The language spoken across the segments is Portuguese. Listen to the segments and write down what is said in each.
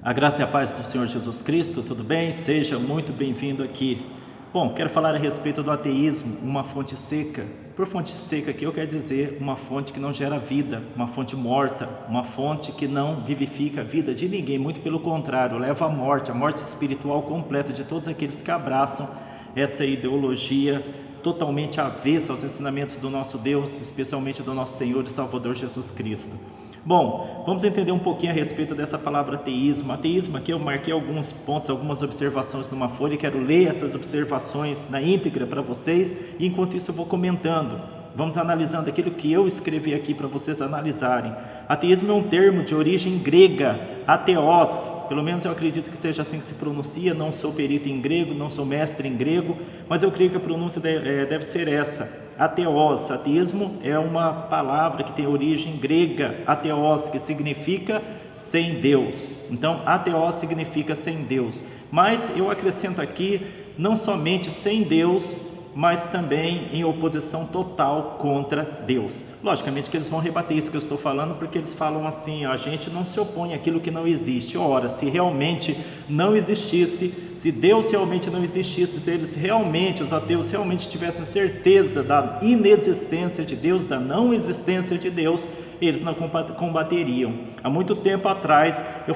A graça e a paz do Senhor Jesus Cristo, tudo bem? Seja muito bem-vindo aqui. Bom, quero falar a respeito do ateísmo, uma fonte seca. Por fonte seca aqui eu quero dizer uma fonte que não gera vida, uma fonte morta, uma fonte que não vivifica a vida de ninguém, muito pelo contrário, leva à morte, a morte espiritual completa de todos aqueles que abraçam essa ideologia totalmente avessa aos ensinamentos do nosso Deus, especialmente do nosso Senhor e Salvador Jesus Cristo. Bom, vamos entender um pouquinho a respeito dessa palavra ateísmo. Ateísmo, aqui eu marquei alguns pontos, algumas observações numa folha e quero ler essas observações na íntegra para vocês, e enquanto isso eu vou comentando. Vamos analisando aquilo que eu escrevi aqui para vocês analisarem. Ateísmo é um termo de origem grega, ateos, pelo menos eu acredito que seja assim que se pronuncia. Não sou perito em grego, não sou mestre em grego, mas eu creio que a pronúncia deve ser essa. Ateos, ateísmo é uma palavra que tem origem grega, ateos, que significa sem Deus. Então, ateos significa sem Deus. Mas eu acrescento aqui, não somente sem Deus, mas também em oposição total contra Deus. Logicamente que eles vão rebater isso que eu estou falando, porque eles falam assim: a gente não se opõe àquilo que não existe. Ora, se realmente não existisse, se Deus realmente não existisse, se eles realmente, os ateus realmente tivessem certeza da inexistência de Deus, da não existência de Deus, eles não combateriam. Há muito tempo atrás eu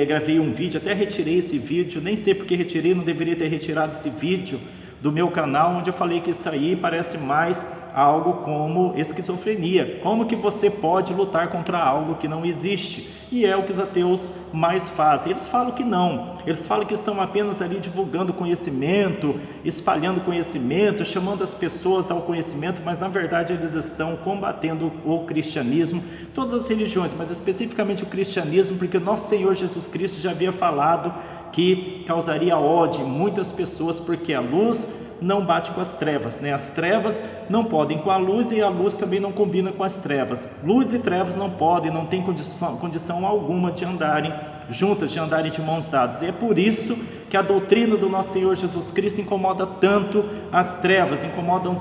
gravei um vídeo, até retirei esse vídeo, nem sei porque retirei, não deveria ter retirado esse vídeo do meu canal, onde eu falei que isso aí parece mais algo como esquizofrenia. Como que você pode lutar contra algo que não existe? E é o que os ateus mais fazem. Eles falam que não, eles falam que estão apenas ali divulgando conhecimento, espalhando conhecimento, chamando as pessoas ao conhecimento, mas na verdade eles estão combatendo o cristianismo, todas as religiões, mas especificamente o cristianismo, porque nosso Senhor Jesus Cristo já havia falado que causaria ódio em muitas pessoas, porque a luz não bate com as trevas, né? As trevas não podem com a luz e a luz também não combina com as trevas. Luz e trevas não podem, não tem condição alguma de andarem juntas, de andarem de mãos dadas. E é por isso que a doutrina do nosso Senhor Jesus Cristo incomoda tanto as trevas, incomoda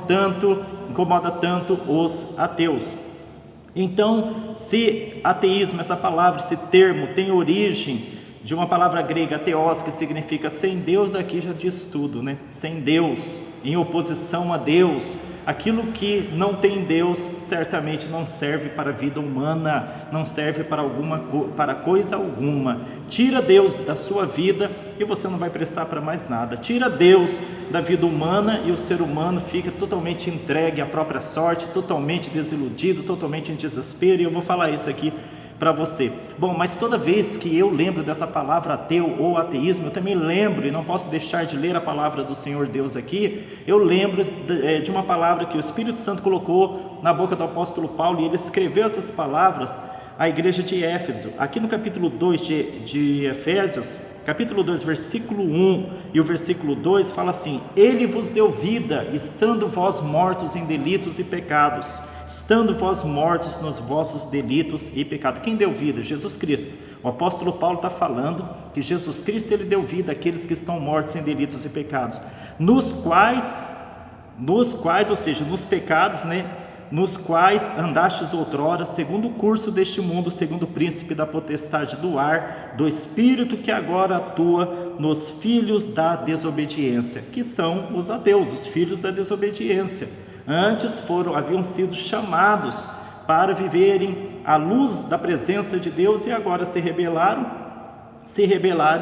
tanto os ateus. Então, se ateísmo, essa palavra, esse termo tem origem de uma palavra grega, ateos, que significa sem Deus, aqui já diz tudo, né? Sem Deus, em oposição a Deus. Aquilo que não tem Deus certamente não serve para a vida humana, não serve para coisa alguma. Tira Deus da sua vida e você não vai prestar para mais nada. Tira Deus da vida humana e o ser humano fica totalmente entregue à própria sorte, totalmente desiludido, totalmente em desespero. E eu vou falar isso aqui para você. Bom, mas toda vez que eu lembro dessa palavra ateu ou ateísmo, eu também lembro, e não posso deixar de ler a palavra do Senhor Deus aqui, eu lembro de uma palavra que o Espírito Santo colocou na boca do apóstolo Paulo, e ele escreveu essas palavras à igreja de Éfeso. Aqui no capítulo 2 de Efésios, capítulo 2, versículo 1 e o versículo 2 fala assim: Ele vos deu vida, estando vós mortos em delitos e pecados, estando vós mortos nos vossos delitos e pecados. Quem deu vida? Jesus Cristo. O apóstolo Paulo está falando que Jesus Cristo, ele deu vida àqueles que estão mortos em delitos e pecados, nos quais, ou seja, nos pecados, né? Nos quais andastes outrora, segundo o curso deste mundo, segundo o príncipe da potestade do ar, do espírito que agora atua nos filhos da desobediência, que são os ateus, os filhos da desobediência. Antes haviam sido chamados para viverem à luz da presença de Deus e agora se rebelaram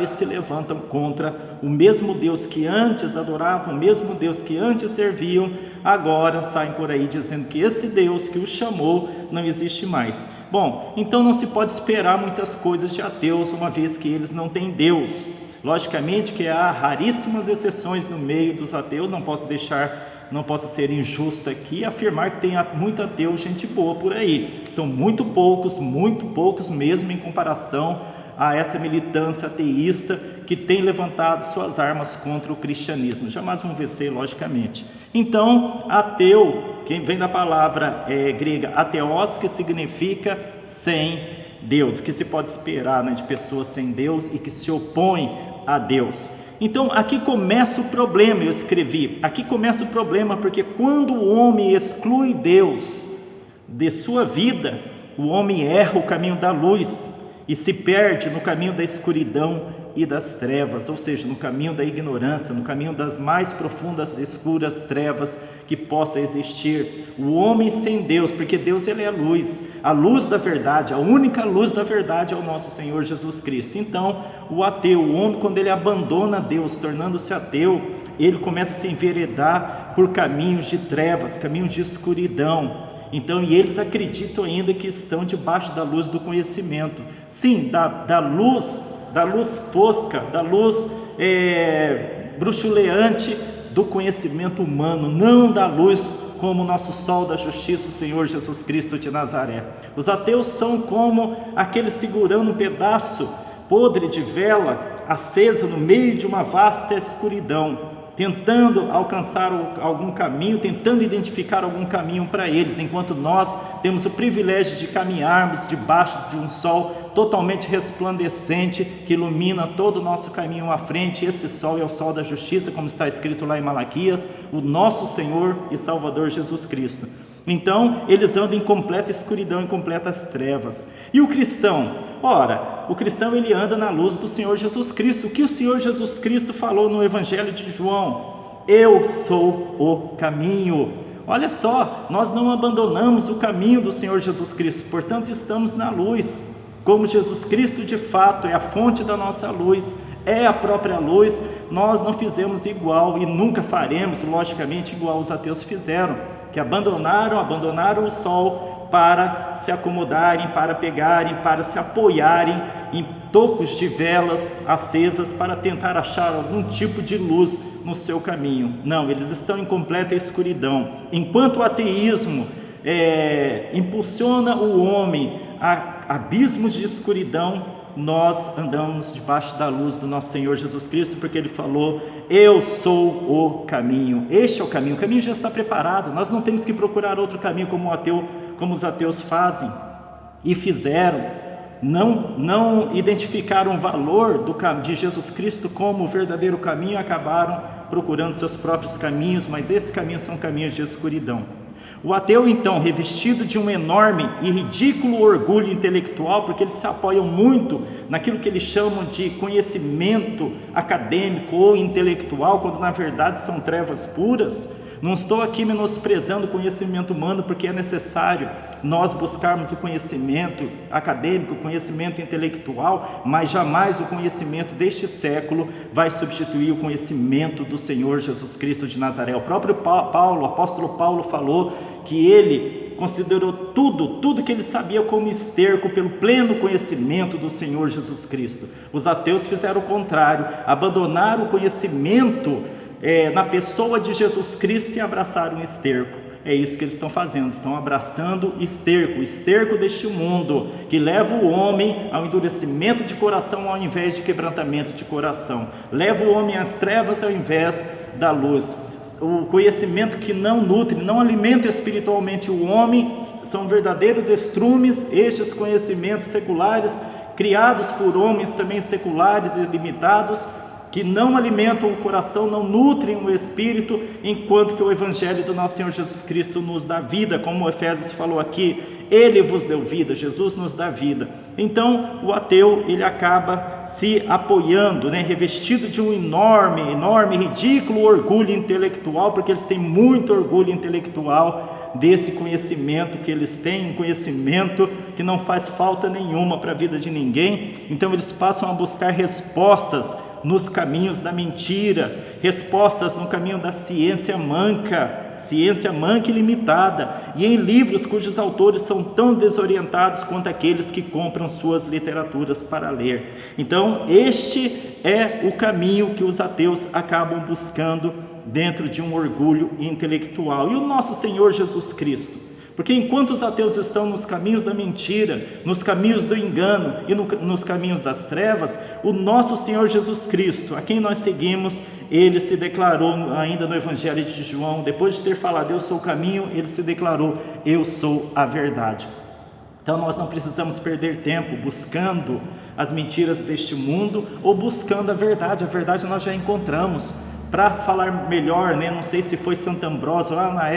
e se levantam contra o mesmo Deus que antes adoravam, o mesmo Deus que antes serviam, agora saem por aí dizendo que esse Deus que os chamou não existe mais. Bom, então não se pode esperar muitas coisas de ateus, uma vez que eles não têm Deus. Logicamente que há raríssimas exceções no meio dos ateus, não posso ser injusto aqui e afirmar que tem muito ateu, gente boa por aí. São muito poucos mesmo em comparação a essa militância ateísta que tem levantado suas armas contra o cristianismo. Jamais vão vencer, logicamente. Então, ateu, que vem da palavra grega ateos, que significa sem Deus. O que se pode esperar, né, de pessoas sem Deus e que se opõem a Deus? Então aqui começa o problema, eu escrevi, aqui começa o problema, porque quando o homem exclui Deus de sua vida, o homem erra o caminho da luz, e se perde no caminho da escuridão e das trevas, ou seja, no caminho da ignorância, no caminho das mais profundas, escuras trevas que possa existir. O homem sem Deus, porque Deus ele é a luz da verdade, a única luz da verdade é o nosso Senhor Jesus Cristo. Então, o ateu, o homem, quando ele abandona Deus, tornando-se ateu, ele começa a se enveredar por caminhos de trevas, caminhos de escuridão. Então, e eles acreditam ainda que estão debaixo da luz do conhecimento. Sim, da luz fosca, da luz bruxuleante do conhecimento humano, não da luz como o nosso sol da justiça, o Senhor Jesus Cristo de Nazaré. Os ateus são como aquele segurando um pedaço podre de vela acesa no meio de uma vasta escuridão, tentando alcançar algum caminho, tentando identificar algum caminho para eles, enquanto nós temos o privilégio de caminharmos debaixo de um sol totalmente resplandecente, que ilumina todo o nosso caminho à frente. Esse sol é o sol da justiça, como está escrito lá em Malaquias, o nosso Senhor e Salvador Jesus Cristo. Então, eles andam em completa escuridão, em completas trevas. E o cristão? Ora, o cristão ele anda na luz do Senhor Jesus Cristo. O que o Senhor Jesus Cristo falou no Evangelho de João? Eu sou o caminho. Olha só, nós não abandonamos o caminho do Senhor Jesus Cristo, portanto estamos na luz. Como Jesus Cristo de fato é a fonte da nossa luz, é a própria luz, nós não fizemos igual e nunca faremos, logicamente, igual os ateus fizeram, que abandonaram o sol para se acomodarem, para pegarem, para se apoiarem em tocos de velas acesas para tentar achar algum tipo de luz no seu caminho. Não, eles estão em completa escuridão. Enquanto o ateísmo impulsiona o homem a abismos de escuridão, nós andamos debaixo da luz do nosso Senhor Jesus Cristo, porque Ele falou, eu sou o caminho. Este é o caminho já está preparado, nós não temos que procurar outro caminho como os ateus fazem e fizeram. Não identificaram o valor de Jesus Cristo como o verdadeiro caminho e acabaram procurando seus próprios caminhos, mas esses caminhos são caminhos de escuridão. O ateu, então, revestido de um enorme e ridículo orgulho intelectual, porque eles se apoiam muito naquilo que eles chamam de conhecimento acadêmico ou intelectual, quando na verdade são trevas puras. Não estou aqui menosprezando o conhecimento humano, porque é necessário nós buscarmos o conhecimento acadêmico, o conhecimento intelectual, mas jamais o conhecimento deste século vai substituir o conhecimento do Senhor Jesus Cristo de Nazaré. O próprio o apóstolo Paulo falou que ele considerou tudo que ele sabia como esterco pelo pleno conhecimento do Senhor Jesus Cristo. Os ateus fizeram o contrário, abandonaram o conhecimento na pessoa de Jesus Cristo e abraçaram o esterco. É isso que eles estão fazendo, estão abraçando o esterco deste mundo, que leva o homem ao endurecimento de coração ao invés de quebrantamento de coração, leva o homem às trevas ao invés da luz. O conhecimento que não nutre, não alimenta espiritualmente o homem, são verdadeiros estrumes, estes conhecimentos seculares, criados por homens também seculares e limitados, que não alimentam o coração, não nutrem o espírito, enquanto que o Evangelho do nosso Senhor Jesus Cristo nos dá vida, como o Efésios falou aqui, Ele vos deu vida, Jesus nos dá vida. Então o ateu, ele acaba se apoiando, revestido de um enorme, ridículo orgulho intelectual, porque eles têm muito orgulho intelectual desse conhecimento que eles têm, um conhecimento que não faz falta nenhuma para a vida de ninguém. Então eles passam a buscar respostas nos caminhos da mentira, respostas no caminho da ciência manca e limitada, e em livros cujos autores são tão desorientados quanto aqueles que compram suas literaturas para ler. Então, este é o caminho que os ateus acabam buscando dentro de um orgulho intelectual. E o nosso Senhor Jesus Cristo? Porque enquanto os ateus estão nos caminhos da mentira, nos caminhos do engano e nos caminhos das trevas, o nosso Senhor Jesus Cristo, a quem nós seguimos, ele se declarou ainda no Evangelho de João, depois de ter falado, eu sou o caminho, ele se declarou, eu sou a verdade. Então nós não precisamos perder tempo buscando as mentiras deste mundo ou buscando a verdade nós já encontramos. Para falar melhor, não sei se foi Santo Ambrósio, lá na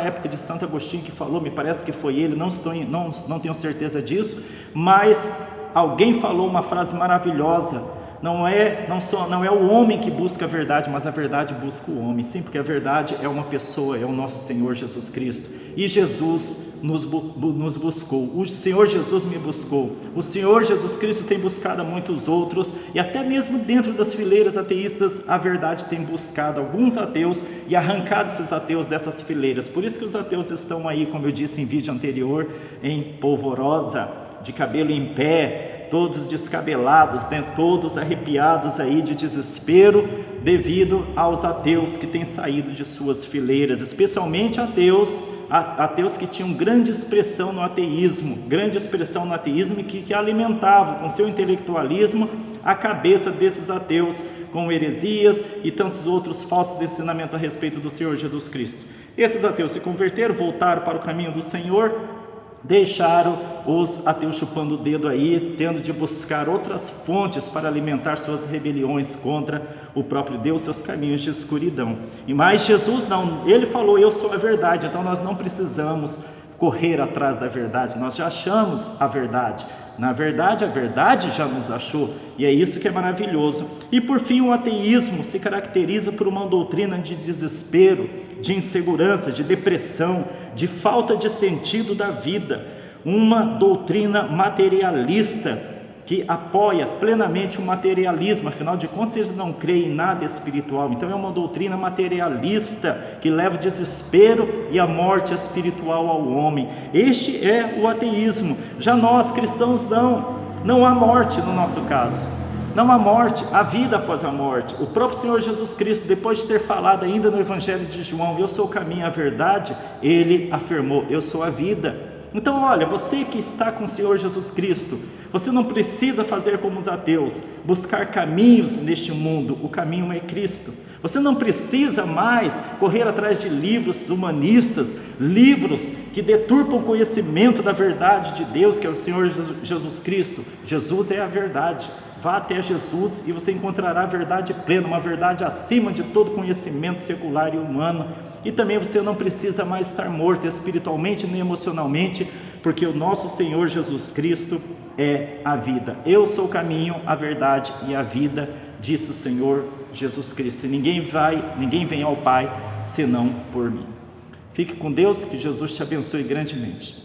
época de Santo Agostinho que falou, me parece que foi ele, não tenho certeza disso, mas alguém falou uma frase maravilhosa: não é o homem que busca a verdade, mas a verdade busca o homem. Sim, porque a verdade é uma pessoa, é o nosso Senhor Jesus Cristo. E Jesus nos buscou, o Senhor Jesus me buscou, o Senhor Jesus Cristo tem buscado a muitos outros, e até mesmo dentro das fileiras ateístas, a verdade tem buscado alguns ateus e arrancado esses ateus dessas fileiras. Por isso que os ateus estão aí, como eu disse em vídeo anterior, em polvorosa, de cabelo em pé, todos descabelados, né? Todos arrepiados aí de desespero, devido aos ateus que têm saído de suas fileiras, especialmente ateus que tinham grande expressão no ateísmo, e que alimentavam com seu intelectualismo a cabeça desses ateus com heresias e tantos outros falsos ensinamentos a respeito do Senhor Jesus Cristo. Esses ateus se converteram, voltaram para o caminho do Senhor, deixaram os ateus chupando o dedo aí, tendo de buscar outras fontes para alimentar suas rebeliões contra o próprio Deus, seus caminhos de escuridão. Mas Jesus não, ele falou: eu sou a verdade. Então nós não precisamos correr atrás da verdade, nós já achamos a verdade. Na verdade, a verdade já nos achou, e é isso que é maravilhoso. E por fim, o ateísmo se caracteriza por uma doutrina de desespero, de insegurança, de depressão, de falta de sentido da vida, uma doutrina materialista que apoia plenamente o materialismo. Afinal de contas, eles não creem em nada espiritual. Então é uma doutrina materialista que leva o desespero e a morte espiritual ao homem. Este é o ateísmo. Já nós cristãos não há morte no nosso caso. Não há morte, há vida após a morte. O próprio Senhor Jesus Cristo, depois de ter falado ainda no Evangelho de João: eu sou o caminho e a verdade, ele afirmou: eu sou a vida. Então olha, você que está com o Senhor Jesus Cristo, você não precisa fazer como os ateus, buscar caminhos neste mundo. O caminho é Cristo. Você não precisa mais correr atrás de livros humanistas, livros que deturpam o conhecimento da verdade de Deus, que é o Senhor Jesus Cristo. Jesus é a verdade. Vá até Jesus e você encontrará a verdade plena, uma verdade acima de todo conhecimento secular e humano. E também você não precisa mais estar morto espiritualmente nem emocionalmente, porque o nosso Senhor Jesus Cristo é a vida. Eu sou o caminho, a verdade e a vida, disse o Senhor Jesus Cristo. E ninguém vem ao Pai senão por mim. Fique com Deus, que Jesus te abençoe grandemente.